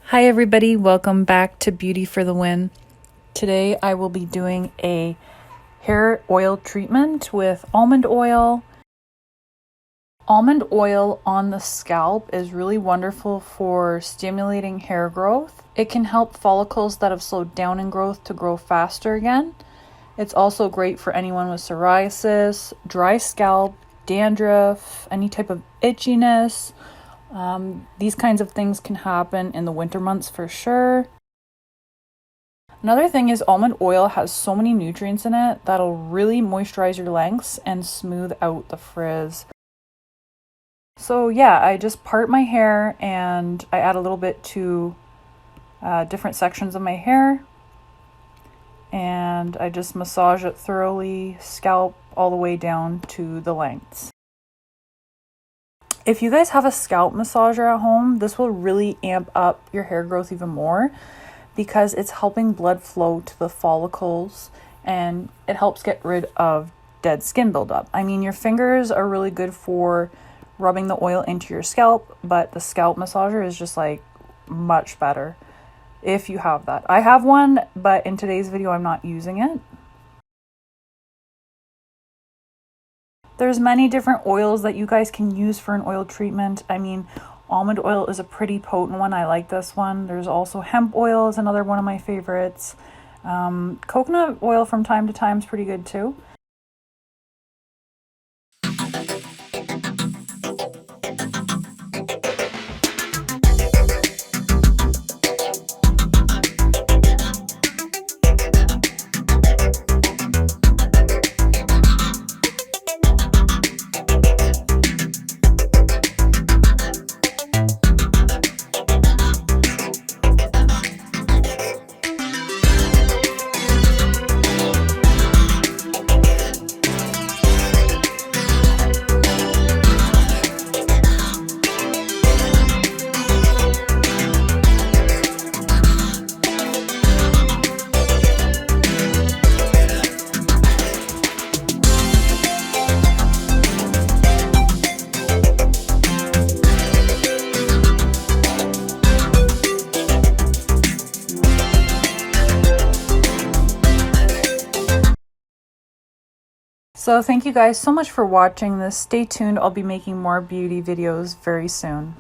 Hi everybody, welcome back to Beauty for the Win. Today I will be doing a hair oil treatment with almond oil. Almond oil on the scalp is really wonderful for stimulating hair growth. It can help follicles that have slowed down in growth to grow faster again. It's also great for anyone with psoriasis, dry scalp, dandruff, any type of itchiness. These kinds of things can happen in the winter months for sure. Another thing is almond oil has so many nutrients in it that'll really moisturize your lengths and smooth out the frizz. So yeah, I just part my hair and I add a little bit to different sections of my hair. And I just massage it thoroughly, scalp all the way down to the lengths. If you guys have a scalp massager at home, this will really amp up your hair growth even more because it's helping blood flow to the follicles and it helps get rid of dead skin buildup. I mean, your fingers are really good for rubbing the oil into your scalp, but the scalp massager is just like much better if you have that. I have one, but in today's video, I'm not using it. There's many different oils that you guys can use for an oil treatment. I mean, almond oil is a pretty potent one. I like this one. There's also hemp oil is another one of my favorites. Coconut oil from time to time is pretty good too. So thank you guys so much for watching this. Stay tuned. I'll be making more beauty videos very soon.